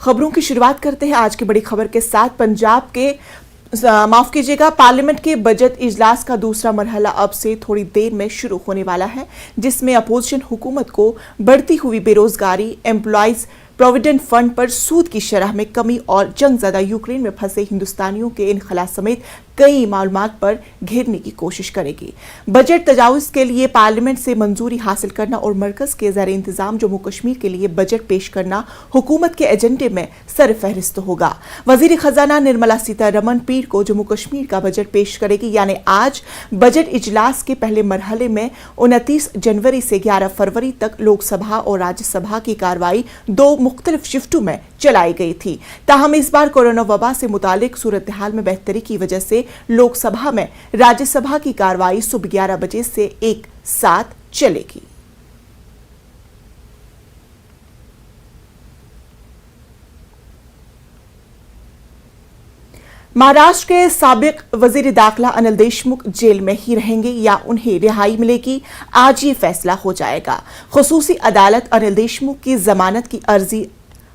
खबरों की शुरुआत करते हैं आज की बड़ी खबर के साथ। पंजाब के माफ कीजिएगा, पार्लियामेंट के बजट इजलास का दूसरा मरहला अब से थोड़ी देर में शुरू होने वाला है, जिसमें अपोजिशन हुकूमत को बढ़ती हुई बेरोजगारी, एम्प्लॉयज प्रोविडेंट फंड पर सूद की शरह में कमी और जंगज़दा यूक्रेन में फंसे हिंदुस्तानियों के इनखला समेत कई मालूमात पर घेरने की कोशिश करेगी। बजट तजावुज़ के लिए पार्लियामेंट से मंजूरी हासिल करना और मरकज के ज़र इंतजाम जम्मू कश्मीर के लिए बजट पेश करना हुकूमत के एजेंडे में सरफहरिस्त होगा। वजीर खजाना निर्मला सीतारमण पीर को जम्मू कश्मीर का बजट पेश करेगी, यानी आज बजट इजलास के पहले मरहले में 29 जनवरी से 11 फरवरी तक लोकसभा और राज्यसभा की कार्रवाई दो मुख्तलिफ शिफ्टों में चलाई गई थी। ताहम इस बार कोरोना वबा से मुतालिक सूरत हाल में बेहतरी की वजह से लोकसभा में राज्यसभा की कार्रवाई सुबह 11 बजे से एक साथ चलेगी। महाराष्ट्र के साबिक वजीर दाखिला अनिल देशमुख जेल में ही रहेंगे या उन्हें रिहाई मिलेगी, आज ये फैसला हो जाएगा। खुसूसी अदालत अनिल देशमुख की जमानत की अर्जी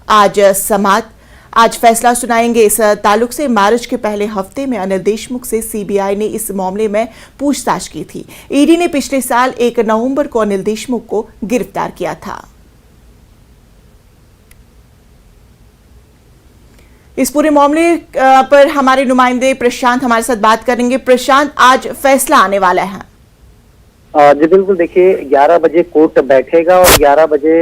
आज फैसला सुनाएंगे। इस ताल्लुक से मार्च के पहले हफ्ते में अनिल देशमुख से सीबीआई ने इस मामले में पूछताछ की थी। ईडी ने पिछले साल 1 नवंबर को अनिल देशमुख को गिरफ्तार किया था। इस पूरे मामले पर हमारे नुमाइंदे प्रशांत हमारे साथ बात करेंगे। प्रशांत, आज फैसला आने वाला है। जी बिल्कुल, देखिए 11 बजे कोर्ट बैठेगा और 11 बजे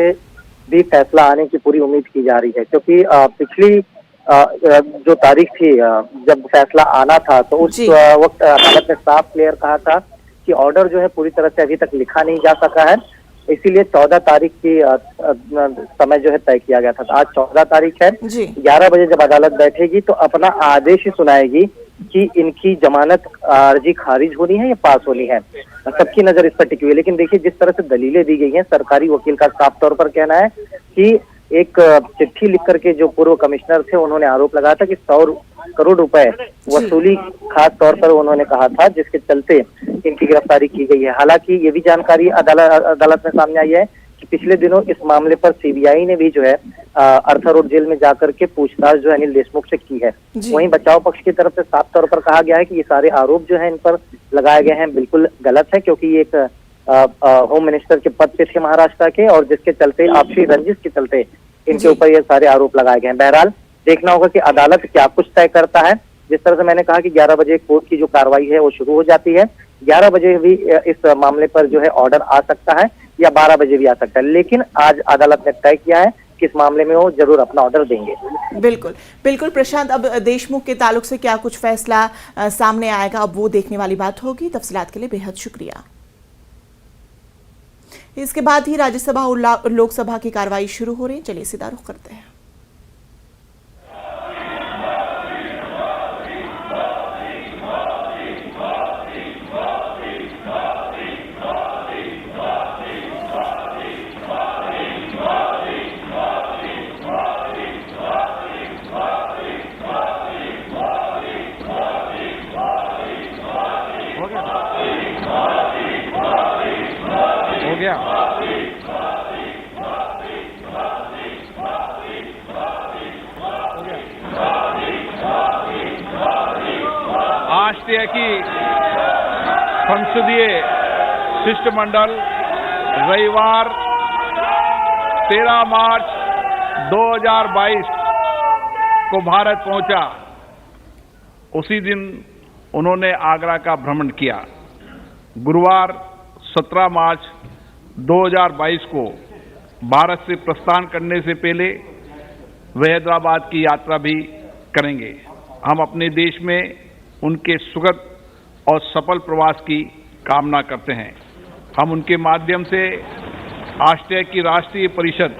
भी फैसला आने की पूरी उम्मीद की जा रही है, क्योंकि पिछली जो तारीख थी जब फैसला आना था तो उस वक्त अदालत ने साफ क्लियर कहा था कि ऑर्डर जो है पूरी तरह से अभी तक लिखा नहीं जा सका है, इसीलिए 14 तारीख की समय जो है तय किया गया था। आज 14 तारीख है। 11 बजे जब अदालत बैठेगी तो अपना आदेश ही सुनाएगी कि इनकी जमानत अर्जी खारिज होनी है या पास होनी है। सबकी नजर इस पर टिकी हुई है। लेकिन देखिए, जिस तरह से दलीलें दी गई हैं, सरकारी वकील का साफ तौर पर कहना है कि एक चिट्ठी लिख करके जो पूर्व कमिश्नर थे उन्होंने आरोप लगाया था कि 100 करोड़ रुपए वसूली खास तौर पर उन्होंने कहा था, जिसके चलते इनकी गिरफ्तारी की गई है। हालांकि ये भी जानकारी अदालत में सामने आई है कि पिछले दिनों इस मामले पर सीबीआई ने भी जो है अर्थर रोड जेल में जाकर के पूछताछ जो है अनिल देशमुख से की है। वहीं बचाव पक्ष की तरफ से साफ तौर पर कहा गया है कि ये सारे आरोप जो है इन पर लगाए गए हैं बिल्कुल गलत है, क्योंकि ये एक होम मिनिस्टर के पद पे थे महाराष्ट्र के, और जिसके चलते आपसी रंजिश के चलते इनके ऊपर ये सारे आरोप लगाए गए हैं। बहरहाल देखना होगा कि अदालत क्या कुछ तय करता है। जिस तरह से मैंने कहा कि 11 बजे कोर्ट की जो कार्रवाई है वो शुरू हो जाती है। 11 बजे भी इस मामले पर जो है ऑर्डर आ सकता है या 12 बजे भी आ सकता है, लेकिन आज अदालत ने तय किया है कि इस मामले में वो जरूर अपना ऑर्डर देंगे। बिल्कुल बिल्कुल प्रशांत, अब देशमुख के ताल्लुक से क्या कुछ फैसला सामने आएगा, अब वो देखने वाली बात होगी। तफसीलात के लिए बेहद शुक्रिया। इसके बाद ही राज्यसभा और लोकसभा की कार्रवाई शुरू हो रही है। चलिए सीधा रुख करते हैं। राष्ट्रीय की संसदीय शिष्टमंडल रविवार 13 मार्च 2022 को भारत पहुंचा। उसी दिन उन्होंने आगरा का भ्रमण किया। गुरुवार 17 मार्च 2022 को भारत से प्रस्थान करने से पहले वे हैदराबाद की यात्रा भी करेंगे। हम अपने देश में उनके सुखद और सफल प्रवास की कामना करते हैं। हम उनके माध्यम से ऑस्ट्रिया की राष्ट्रीय परिषद,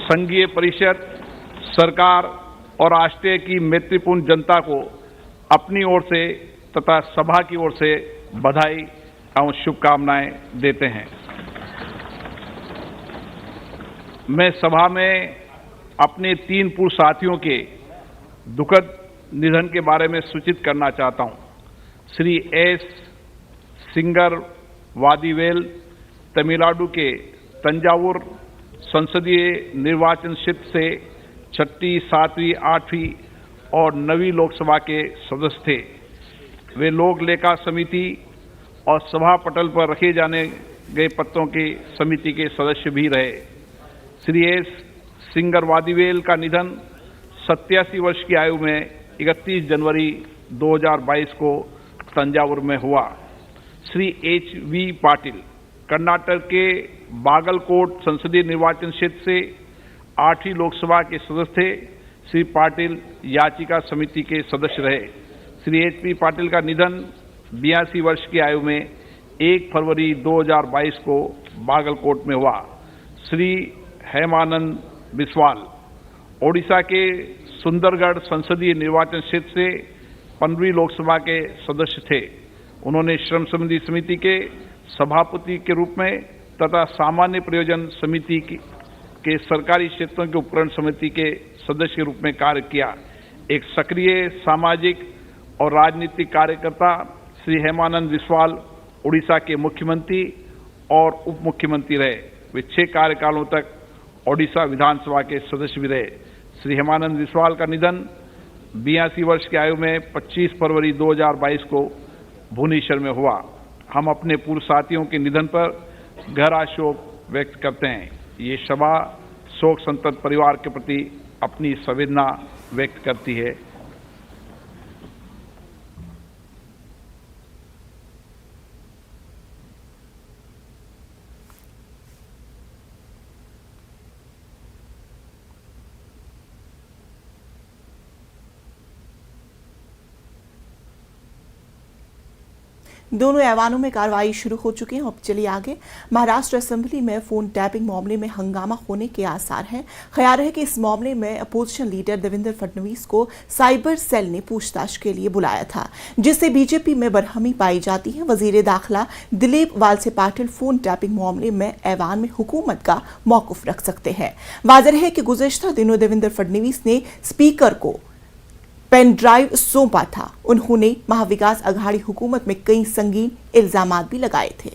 संघीय परिषद, सरकार और ऑस्ट्रिया की मैत्रीपूर्ण जनता को अपनी ओर से तथा सभा की ओर से बधाई एवं शुभकामनाएं देते हैं। मैं सभा में अपने 3 पूर्व साथियों के दुखद निधन के बारे में सूचित करना चाहता हूं। श्री एस सिंगर वादीवेल तमिलनाडु के तंजावुर संसदीय निर्वाचन क्षेत्र से छठी, 7वीं, 8वीं और 9वीं लोकसभा के सदस्य थे। वे लोक लेखा समिति और सभा पटल पर रखे जाने गए पत्रों की समिति के सदस्य भी रहे। श्री एस सिंगरवादीवेल का निधन 87 वर्ष की आयु में 31 जनवरी 2022 को तंजावुर में हुआ। श्री H.V. पाटिल कर्नाटक के बागलकोट संसदीय निर्वाचन क्षेत्र से 8वीं लोकसभा के सदस्य थे। श्री पाटिल याचिका समिति के सदस्य रहे। श्री H.P. पाटिल का निधन 82 वर्ष की आयु में 1 फरवरी 2022 को बागलकोट में हुआ। श्री हेमानंद बिस्वाल ओडिशा के सुंदरगढ़ संसदीय निर्वाचन क्षेत्र से 15वीं लोकसभा के सदस्य थे। उन्होंने श्रम संबंधी समिति के सभापति के रूप में तथा सामान्य प्रयोजन समिति के सरकारी क्षेत्रों के उपकरण समिति के सदस्य के रूप में कार्य किया। एक सक्रिय सामाजिक और राजनीतिक कार्यकर्ता श्री हेमानंद बिस्वाल उड़ीसा के मुख्यमंत्री और उप मुख्यमंत्री रहे। वे 6 कार्यकालों तक ओडिशा विधानसभा के सदस्य भी रहे। श्री हेमानंद बिस्वाल का निधन 82 वर्ष की आयु में 25 फरवरी 2022 को भुवनेश्वर में हुआ। हम अपने पूर्व साथियों के निधन पर गहरा शोक व्यक्त करते हैं। ये सभा शोक संतप्त परिवार के प्रति अपनी संवेदना व्यक्त करती है। दोनों ऐवानों में कार्रवाई शुरू हो चुकी है। अब चलिए आगे। महाराष्ट्र असेंबली में फोन टैपिंग मामले में हंगामा होने के आसार हैं। ख्याल है कि इस मामले में अपोजिशन लीडर देवेंद्र फडणवीस को साइबर सेल ने पूछताछ के लिए बुलाया था, जिससे बीजेपी में बरहमी पाई जाती है। वजीर दाखिला दिलीप वालसे पाटिल फोन टैपिंग मामले में ऐवान में हुकूमत का मौकूफ रख सकते हैं। वाज़ेह है कि गुज़िश्ता दिनों देवेंद्र फडणवीस ने स्पीकर को पेन ड्राइव सौंपा था। उन्होंने महाविकास अघाड़ी हुकूमत में कई संगीन इल्जामात भी लगाए थे।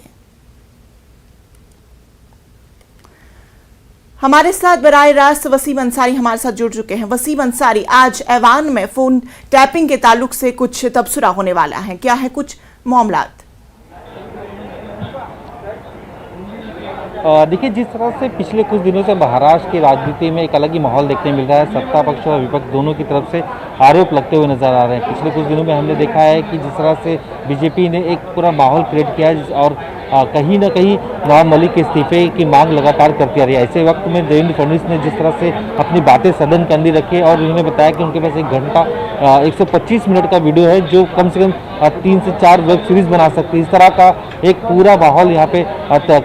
हमारे साथ बराह रास्त वसीम अंसारी हमारे साथ जुड़ चुके हैं। वसीम अंसारी, आज ऐवान में फोन टैपिंग के ताल्लुक से कुछ तबसरा होने वाला है, क्या है कुछ मामलात? देखिए, जिस तरह से पिछले कुछ दिनों से महाराष्ट्र की राजनीति में एक अलग ही माहौल देखने मिल रहा है। सत्ता पक्ष और विपक्ष दोनों की तरफ से आरोप लगते हुए नजर आ रहे हैं। पिछले कुछ दिनों में हमने देखा है कि जिस तरह से बीजेपी ने एक पूरा माहौल क्रिएट किया है और कहीं ना कहीं नवाब मलिक के इस्तीफे की मांग लगातार करती आ रही है। ऐसे वक्त में देवेंद्र फडणवीस ने जिस तरह से अपनी बातें सदन के अंदर रखी और उन्होंने बताया कि उनके पास 1 घंटा 125 मिनट का वीडियो है जो कम से कम 3 से 4 वेब सीरीज बना सकती है। इस तरह का एक पूरा माहौल यहाँ पे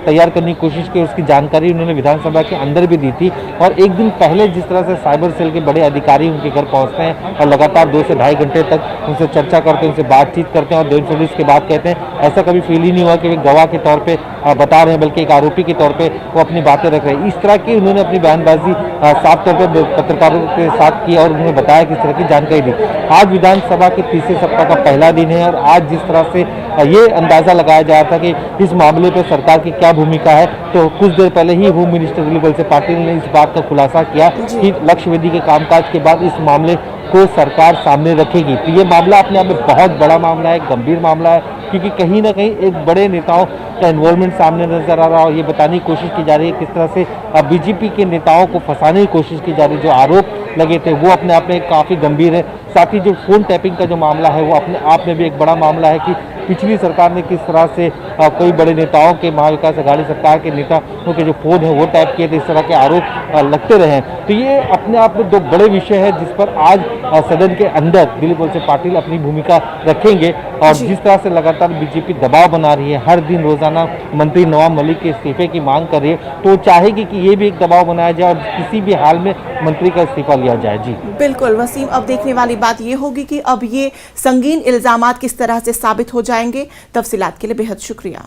तैयार करने की कोशिश की। उसकी जानकारी उन्होंने विधानसभा के अंदर भी दी थी। और एक दिन पहले जिस तरह से साइबर सेल के बड़े अधिकारी उनके घर पहुँचते हैं और लगातार 2 से ढाई घंटे तक उनसे चर्चा करते हैं, उनसे बातचीत करते हैं और देवेंद्र फडणवीस के बाद कहते हैं, ऐसा कभी फील ही नहीं हुआ कि वे गवाह के तौर पे बता रहे हैं, बल्कि एक आरोपी के तौर पे वो अपनी बातें रख रहे हैं। इस तरह की उन्होंने अपनी बयानबाजी साफ तौर पर पत्रकारों के साथ की और उन्होंने बताया किस तरह की जानकारी दी। आज विधानसभा के तीसरे सप्ताह का पहला दिन है और आज जिस तरह से ये अंदाजा लगाया जा रहा था कि इस मामले पर सरकार की क्या भूमिका है, तो कुछ देर पहले ही होम मिनिस्टर दिलीप वालसे पाटिल ने इस बात का खुलासा किया कि लक्ष्य वेदी के कामकाज के बाद इस मामले को सरकार सामने रखेगी। तो ये मामला अपने आप में बहुत बड़ा मामला है, गंभीर मामला है, क्योंकि कहीं ना कहीं एक बड़े नेताओं का इन्वॉल्वमेंट सामने नजर आ रहा है और ये बताने की कोशिश की जा रही है किस तरह से बीजेपी के नेताओं को फंसाने की कोशिश की जा रही है। जो आरोप लगे थे वो अपने आप में काफ़ी गंभीर है। साथ ही जो फोन टैपिंग का जो मामला है वो अपने आप में भी एक बड़ा मामला है कि पिछली सरकार ने किस तरह से कई बड़े नेताओं के, महाविकास अघाड़ी सरकार के नेताओं के जो फोन है वो टैप किए थे, इस तरह के आरोप लगते रहे हैं। तो ये अपने आप में 2 बड़े विषय है जिस पर आज सदन के अंदर दिलीप वालसे पाटिल अपनी भूमिका रखेंगे। और जिस तरह से लगातार बीजेपी दबाव बना रही है, हर दिन रोजाना मंत्री नवाब मलिक के इस्तीफे की मांग कर रही है, तो चाहेगी कि ये भी एक दबाव बनाया जाए और किसी भी हाल में मंत्री का इस्तीफा लिया जाए। जी बिल्कुल वसीम, अब देखने वाली बात ये होगी कि अब ये संगीन इल्जामात किस तरह से साबित हो जाएंगे। तफसीलात के लिए बेहद शुक्रिया।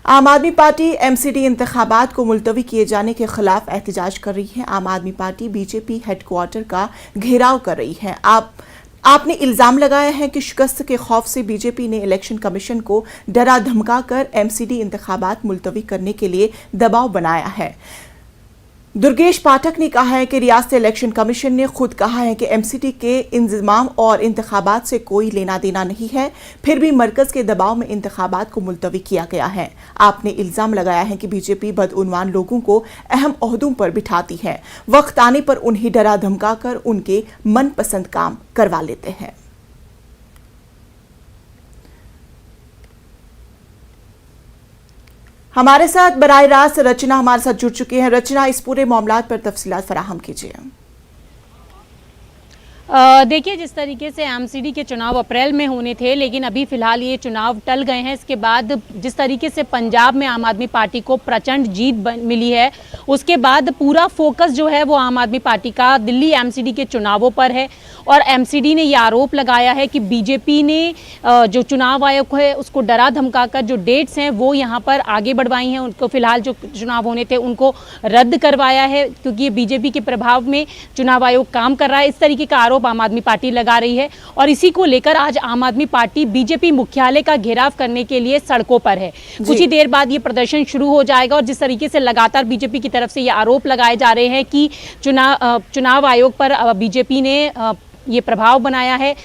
आम आदमी पार्टी एमसीडी इंतखाबात को मुलतवी किए जाने के खिलाफ एहतजाज कर रही है। आम आदमी पार्टी बीजेपी हेडक्वार्टर का घेराव कर रही है। आपने इल्जाम लगाया है कि शिकस्त के खौफ से बीजेपी ने इलेक्शन कमीशन को डरा धमका कर एमसीडी इंतखाबात मुलतवी करने के लिए दबाव बनाया है। दुर्गेश पाठक ने कहा है कि रियासती इलेक्शन कमीशन ने खुद कहा है कि एमसीडी के इंतजाम और इंतखाबात से कोई लेना देना नहीं है, फिर भी मरकज के दबाव में इंतखाबात को मुलतवी किया गया है। आपने इल्जाम लगाया है कि बीजेपी बदउनवान लोगों को अहम ओहदों पर बिठाती है, वक्त आने पर उन्हें डरा धमका कर उनके मनपसंद काम करवा लेते हैं। हमारे साथ बराह रास्त रचना हमारे साथ जुड़ चुकी हैं। रचना, इस पूरे मामलात पर तफसीलात फराहम कीजिए। देखिए, जिस तरीके से एमसीडी के चुनाव अप्रैल में होने थे, लेकिन अभी फिलहाल ये चुनाव टल गए हैं। इसके बाद जिस तरीके से पंजाब में आम आदमी पार्टी को प्रचंड जीत मिली है, उसके बाद पूरा फोकस जो है वो आम आदमी पार्टी का दिल्ली एमसीडी के चुनावों पर है। और एमसीडी ने ये आरोप लगाया है कि बीजेपी ने जो चुनाव आयोग है उसको डरा धमकाकर जो डेट्स हैं वो यहाँ पर आगे बढ़वाई हैं। उनको फिलहाल जो चुनाव होने थे उनको रद्द करवाया है, क्योंकि ये बीजेपी के प्रभाव में चुनाव आयोग काम कर रहा है। इस तरीके का आरोप आम आदमी पार्टी लगा रही है और इसी को लेकर आज आम आदमी पार्टी बीजेपी मुख्यालय का घेराव करने के लिए सड़कों पर है। कुछ ही देर बाद ये प्रदर्शन शुरू हो जाएगा। और जिस तरीके से लगातार बीजेपी की तरफ से ये आरोप लगाए जा रहे हैं कि चुनाव आयोग पर बीजेपी ने ये प्रभाव बनाया है,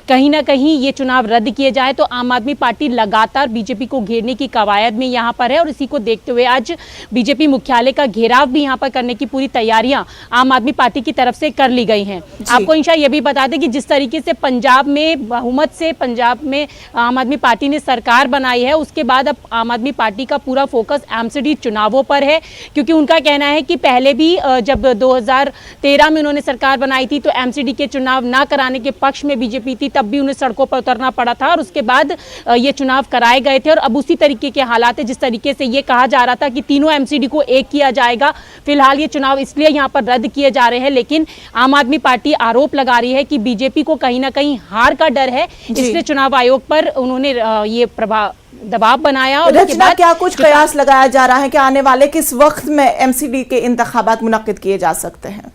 कहीं ना कहीं ये चुनाव रद्द किए जाए, तो आम आदमी पार्टी लगातार बीजेपी को घेरने की कवायद में यहाँ पर है। और इसी को देखते हुए आज बीजेपी मुख्यालय का घेराव भी यहाँ पर करने की पूरी तैयारियां आम आदमी पार्टी की तरफ से कर ली गई हैं। आपको इंशा ये भी बता दें कि जिस तरीके से पंजाब में बहुमत से पंजाब में आम आदमी पार्टी ने सरकार बनाई है, उसके बाद अब आम आदमी पार्टी का पूरा फोकस एमसीडी चुनावों पर है, क्योंकि उनका कहना है कि पहले भी जब 2013 में उन्होंने सरकार बनाई थी तो एमसीडी के चुनाव ना कराने के पक्ष में बीजेपी थी, तब भी उन्हें सड़कों पर उतरना पड़ा था और उसके बाद ये चुनाव कराए गए थे। और अब उसी तरीके के हालात है, जिस तरीके से ये कहा जा रहा था कि तीनों एमसीडी को एक किया जाएगा। फिलहाल ये चुनाव इसलिए यहाँ पर रद्द किए जा रहे हैं, लेकिन आम आदमी पार्टी आरोप लगा रही है कि बीजेपी को कहीं ना कहीं हार का डर है, इसलिए चुनाव आयोग पर उन्होंने ये दबाव बनाया। और रचना, क्या कुछ कयास लगाया जा रहा है कि आने वाले किस वक्त में एमसीडी के इंतखाबात मुनक्किद किए जा सकते हैं?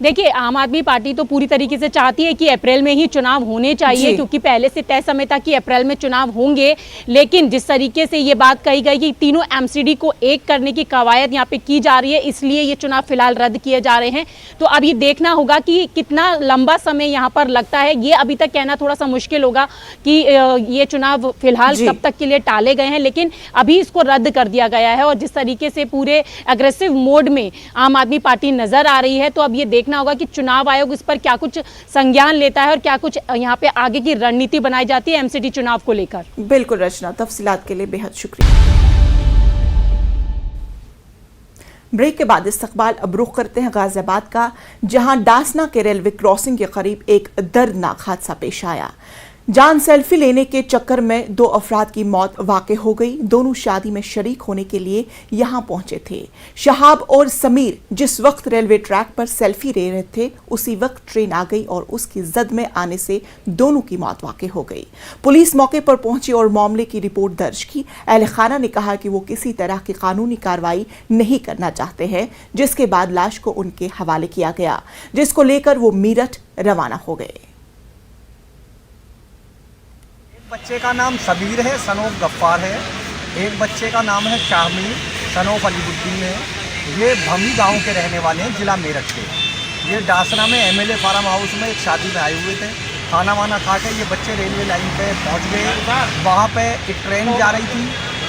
देखिए, आम आदमी पार्टी तो पूरी तरीके से चाहती है कि अप्रैल में ही चुनाव होने चाहिए, क्योंकि पहले से तय समय था कि अप्रैल में चुनाव होंगे। लेकिन जिस तरीके से ये बात कही गई कि तीनों एमसीडी को एक करने की कवायद यहाँ पे की जा रही है, इसलिए ये चुनाव फिलहाल रद्द किए जा रहे हैं। तो अब ये देखना होगा कि कितना लंबा समय यहाँ पर लगता है। ये अभी तक कहना थोड़ा सा मुश्किल होगा कि ये चुनाव फिलहाल कब तक के लिए टाले गए हैं, लेकिन अभी इसको रद्द कर दिया गया है। और जिस तरीके से पूरे अग्रेसिव मोड में आम आदमी पार्टी नजर आ रही है, तो अब ये देखना होगा कि चुनाव आयोग इस पर क्या कुछ संज्ञान लेता है और क्या कुछ यहाँ पे आगे की रणनीति बनाई जाती है एमसीडी चुनाव को लेकर। बिल्कुल रचना, तफसीलात के लिए बेहद शुक्रिया। ब्रेक के बाद इस्तकबाल अब रुख करते हैं गाजियाबाद का, जहां डासना के रेलवे क्रॉसिंग के करीब एक दर्दनाक हादसा पेश आया। जान सेल्फी लेने के चक्कर में 2 अफराद की मौत वाक़े हो गई। दोनों शादी में शरीक होने के लिए यहां पहुंचे थे। शहाब और समीर जिस वक्त रेलवे ट्रैक पर सेल्फी ले रहे थे, उसी वक्त ट्रेन आ गई और उसकी जद में आने से दोनों की मौत वाक़े हो गई। पुलिस मौके पर पहुंची और मामले की रिपोर्ट दर्ज की। अहले खाना ने कहा कि वो किसी तरह की कानूनी कार्रवाई नहीं करना चाहते हैं, जिसके बाद लाश को उनके हवाले किया गया, जिसको लेकर वो मीरठ रवाना हो गए। बच्चे का नाम सबीर है, सनोफ गफ्फार है। एक बच्चे का नाम है शाहमीर, सनोफ अलीबुद्दीन है। ये भमी गांव के रहने वाले हैं, जिला मेरठ के। ये डासना में एमएलए फार्म हाउस में एक शादी में आए हुए थे। खाना वाना खा के ये बच्चे रेलवे लाइन पे पहुंच गए। वहाँ पे एक ट्रेन जा रही थी,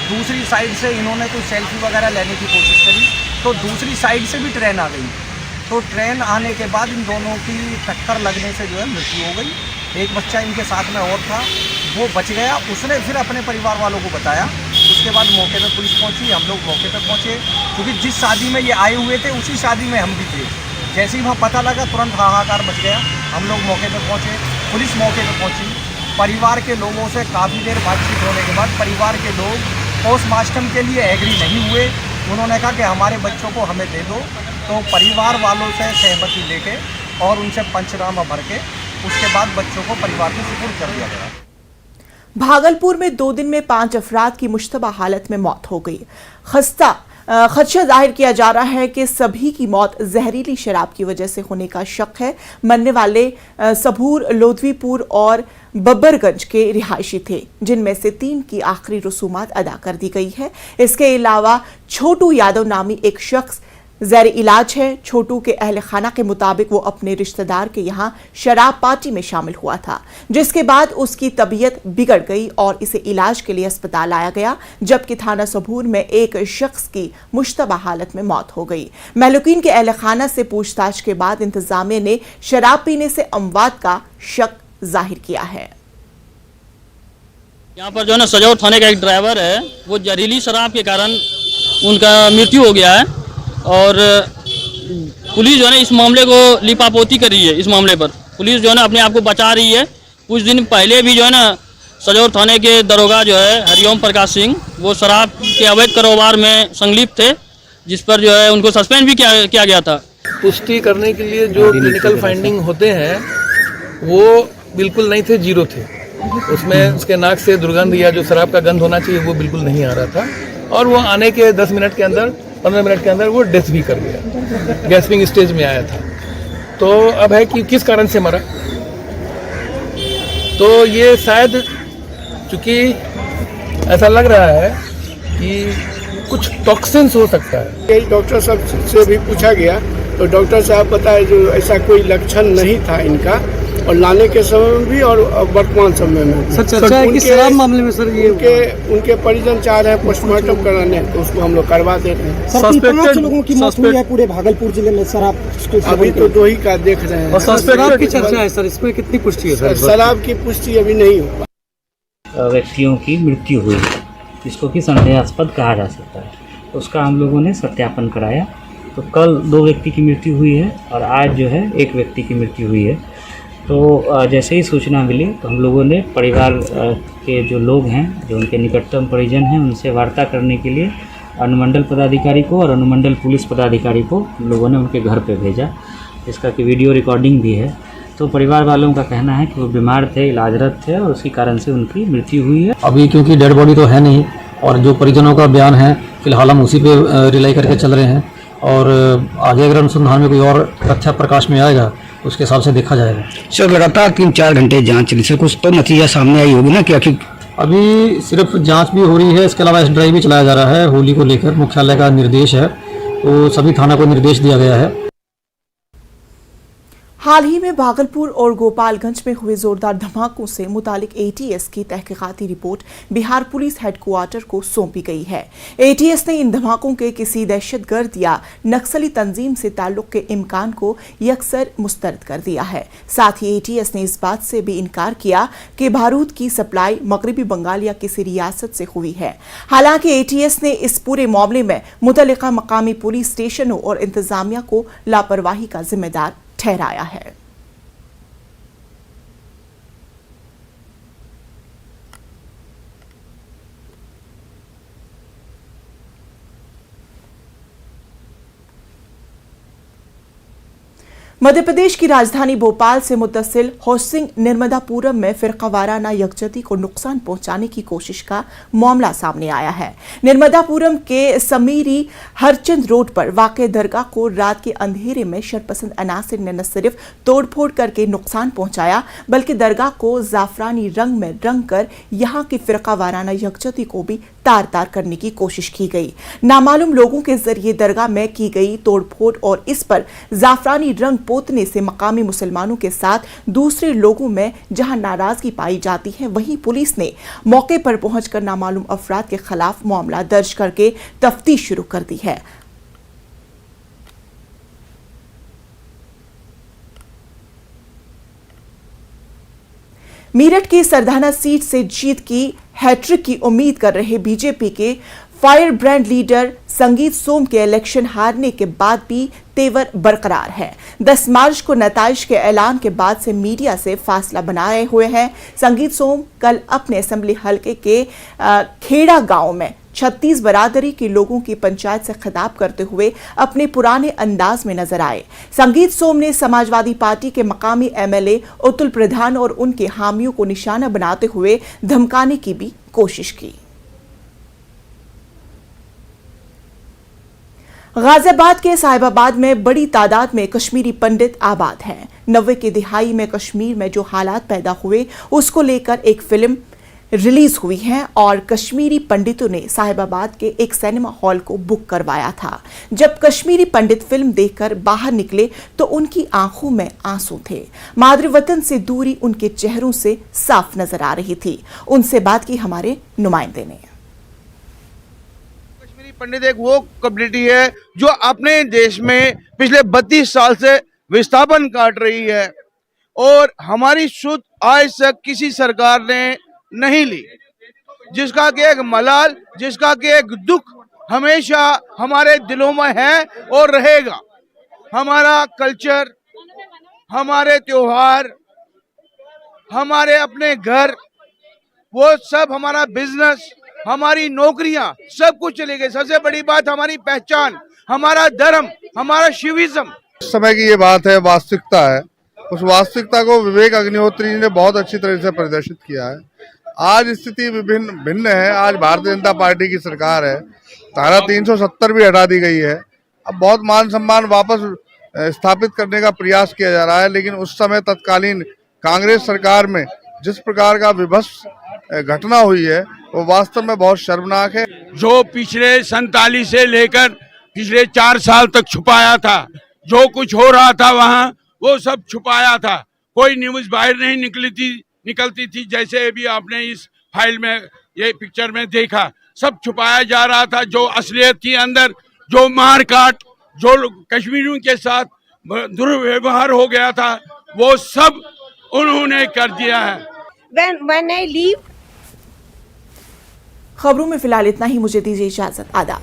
दूसरी साइड से इन्होंने कोई सेल्फी वगैरह लेने की कोशिश करी, तो दूसरी साइड से भी ट्रेन आ गई। तो ट्रेन आने के बाद इन दोनों की टक्कर लगने से जो है मृत्यु हो गई। एक बच्चा इनके साथ में और था, वो बच गया। उसने फिर अपने परिवार वालों को बताया। उसके बाद मौके पर पुलिस पहुंची, हम लोग मौके पर पहुंचे, क्योंकि जिस शादी में ये आए हुए थे उसी शादी में हम भी थे। जैसे ही वहाँ पता लगा तुरंत हाहाकार मच गया। हम लोग मौके पर पहुंचे, पुलिस मौके पर पहुंची। परिवार के लोगों से काफ़ी देर बातचीत होने के बाद परिवार के लोग पोस्टमार्टम के लिए एग्री नहीं हुए। उन्होंने कहा कि हमारे बच्चों को हमें दे दो। तो परिवार वालों से सहमति लेके और उनसे पंचनामा भर के उसके बाद बच्चों को परिवार में सुपुर्द कर दिया गया। भागलपुर में 2 दिन में 5 अफराद की मुश्तबा हालत में मौत हो गई। खस्ता खदशा जाहिर किया जा रहा है कि सभी की मौत जहरीली शराब की वजह से होने का शक है। मरने वाले सबूर, लोधवीपुर और बब्बरगंज के रिहायशी थे, जिनमें से 3 की आखिरी रसूमात अदा कर दी गई है। इसके अलावा छोटू यादव नामी एक शख्स ज़ैर इलाज है। छोटू के अहल खाना के मुताबिक वो अपने रिश्तेदार के यहाँ शराब पार्टी में शामिल हुआ था, जिसके बाद उसकी तबीयत बिगड़ गई और इसे इलाज के लिए अस्पताल लाया गया, जबकि थाना सबूर में एक शख्स की मुश्तबा हालत में मौत हो गई। महलूकीन के अहल खाना से पूछताछ के बाद इंतजामिया ने शराब पीने से अमवात का शक जाहिर किया है। यहाँ पर जो है ना सजौर थाने का एक ड्राइवर है, वो जहरीली शराब के कारण उनका मृत्यु हो गया है और पुलिस जो है ना इस मामले को लिपापोती कर रही है। इस मामले पर पुलिस जो है ना अपने आप को बचा रही है। कुछ दिन पहले भी जो है ना सजौर थाने के दरोगा जो है हरिओम प्रकाश सिंह, वो शराब के अवैध कारोबार में संलिप्त थे, जिस पर जो है उनको सस्पेंड भी किया गया था। पुष्टि करने के लिए जो क्लिनिकल फाइंडिंग होते हैं वो बिल्कुल नहीं थे, 0 थे। उसमें उसके नाक से दुर्गंध या जो शराब का गंध होना चाहिए वो बिल्कुल नहीं आ रहा था और वो आने के 10 मिनट के अंदर 15 मिनट के अंदर वो डेथ भी कर गया, गैस्पिंग स्टेज में आया था। तो अब है कि किस कारण से मरा, तो ये शायद चूँकि ऐसा लग रहा है कि कुछ टॉक्सिन्स हो सकता है। कई डॉक्टर साहब से भी पूछा गया तो डॉक्टर साहब बताए जो ऐसा कोई लक्षण नहीं था इनका, और लाने के समय में भी और वर्तमान समय में भी। सर चर्चा है कि शराब मामले में सर ये उनके परिजन चाह रहे हैं पोस्टमार्टम कराने, तो उसको हम लोग करवा दे रहे हैं। सर 5 लोगों की मौत हुई है पूरे भागलपुर जिले में शराब। अभी तो 2 ही का देख रहे हैं। शराब की चर्चा है सर, इसमें कितनी पुष्टि है सर? शराब की पुष्टि अभी नहीं हो। व्यक्तियों की मृत्यु हुई जिसको कि संदेहास्पद कहा जा सकता है, उसका हम लोगों ने सत्यापन कराया। तो कल 2 व्यक्ति की मृत्यु हुई है और आज जो है 1 व्यक्ति की मृत्यु हुई है। तो जैसे ही सूचना मिली तो हम लोगों ने परिवार के जो लोग हैं, जो उनके निकटतम परिजन हैं, उनसे वार्ता करने के लिए अनुमंडल पदाधिकारी को और अनुमंडल पुलिस पदाधिकारी को हम लोगों ने उनके घर पे भेजा, जिसका कि वीडियो रिकॉर्डिंग भी है। तो परिवार वालों का कहना है कि वो बीमार थे, इलाजरत थे और उसी कारण से उनकी मृत्यु हुई है। अभी क्योंकि डेड बॉडी तो है नहीं और जो परिजनों का बयान है फिलहाल हम उसी पे रिलाई करके चल रहे हैं और आगे अगर अनुसंधान में कोई और तथ्य प्रकाश में आएगा उसके हिसाब से देखा जाएगा। सर लगातार 3-4 घंटे जांच चली, सर कुछ तो नतीजा सामने आई होगी ना कि आखिर? अभी सिर्फ जांच भी हो रही है, इसके अलावा एस-ड्राइव भी चलाया जा रहा है। होली को लेकर मुख्यालय का निर्देश है, तो सभी थाना को निर्देश दिया गया है। हाल ही में भागलपुर और गोपालगंज में हुए जोरदार धमाकों से मुतालिक एटीएस की तहकीकाती रिपोर्ट बिहार पुलिस हेडक्वार्टर को सौंपी गई है। एटीएस ने इन धमाकों के किसी दहशतगर्द या नक्सली तंजीम से ताल्लुक के इम्कान को यकसर मुस्तरद कर दिया है। साथ ही एटीएस ने इस बात से भी इनकार किया कि बारूद की सप्लाई मगरबी बंगाल या किसी रियासत से हुई है। हालांकि एटीएस ने इस पूरे मामले में मुतल्लिका मकामी पुलिस स्टेशनों और इंतजामिया को लापरवाही का जिम्मेदार ठहराया है। मध्य प्रदेश की राजधानी भोपाल से मुत्तसिल होसिंग नर्मदापुरम में फिरकावाराना यकजहती को नुकसान पहुंचाने की कोशिश का मामला सामने आया है। नर्मदापुरम के समीरी हरचंद रोड पर वाक़ दरगाह को रात के अंधेरे में शरपसंद अनासिर ने न सिर्फ तोड़फोड़ करके नुकसान पहुंचाया, बल्कि दरगाह को जाफरानी रंग में रंग कर यहाँ की फिरकावाराना यकजहती को भी तार तार करने की कोशिश की गई। नामालूम लोगों के जरिए दरगाह में की गई तोड़फोड़ और इस पर जाफरानी रंग पोतने से मकामी मुसलमानों के साथ दूसरे लोगों में जहां नाराजगी पाई जाती है, वहीं पुलिस ने मौके पर पहुंचकर नामालूम अफराद के खिलाफ मामला दर्ज करके तफ्तीश शुरू कर दी है। मेरठ की सरदाना सीट से जीत की हैट्रिक की उम्मीद कर रहे बीजेपी के फायर ब्रांड लीडर संगीत सोम के इलेक्शन हारने के बाद भी तेवर बरकरार है। 10 मार्च को नताइज के ऐलान के बाद से मीडिया से फासला बनाए हुए हैं। संगीत सोम कल अपने असेंबली हलके के खेड़ा गांव में 36 बरादरी के लोगों की पंचायत से खिताब करते हुए अपने पुराने अंदाज में नजर आए। संगीत सोम ने समाजवादी पार्टी के मकामी एमएलए अतुल प्रधान और उनके हामियों को निशाना बनाते हुए धमकाने की भी कोशिश की। गाजियाबाद के साहिबाबाद में बड़ी तादाद में कश्मीरी पंडित आबाद हैं। 90 की दिहाई में कश्मीर में जो हालात पैदा हुए उसको लेकर एक फिल्म रिलीज हुई है और कश्मीरी पंडितों ने साहिबाबाद के एक सिनेमा हॉल को बुक करवाया था। जब कश्मीरी पंडित फिल्म देखकर बाहर निकले तो उनकी आंखों में आंसू थे। मादरी वतन से दूरी उनके चेहरों से साफ नजर आ रही थी। उनसे बात की हमारे नुमाइंदे ने। कश्मीरी पंडित एक वो कम्युनिटी है जो अपने देश में पिछले 32 साल से विस्थापन काट रही है और हमारी शुद्ध आज तक किसी सरकार ने नहीं ली, जिसका कि एक मलाल, जिसका कि एक दुख हमेशा हमारे दिलों में है और रहेगा। हमारा कल्चर, हमारे त्योहार, हमारे अपने घर, वो सब, हमारा बिजनेस, हमारी नौकरियां, सब कुछ चली गई। सबसे बड़ी बात हमारी पहचान, हमारा धर्म, हमारा शिविज्म। इस समय की ये बात है, वास्तविकता है। उस वास्तविकता को विवेक अग्निहोत्री जी ने बहुत अच्छी तरह से प्रदर्शित किया है। आज स्थिति भिन्न है। आज भारतीय जनता पार्टी की सरकार है। धारा 370 भी हटा दी गई है। अब बहुत मान सम्मान वापस स्थापित करने का प्रयास किया जा रहा है, लेकिन उस समय तत्कालीन कांग्रेस सरकार में जिस प्रकार का विभत्स घटना हुई है वो वास्तव में बहुत शर्मनाक है। जो पिछले 47 से लेकर पिछले 4 साल तक छुपाया था, जो कुछ हो रहा था वहाँ, वो सब छुपाया था। कोई न्यूज बाहर नहीं निकलती थी। जैसे अभी आपने इस फाइल में, ये पिक्चर में देखा, सब छुपाया जा रहा था। जो असलियत थी अंदर, जो मारकाट, जो कश्मीरियों के साथ दुर्व्यवहार हो गया था, वो सब उन्होंने कर दिया है। खबरों में फिलहाल इतना ही। मुझे दीजिए इजाजत। आदाब।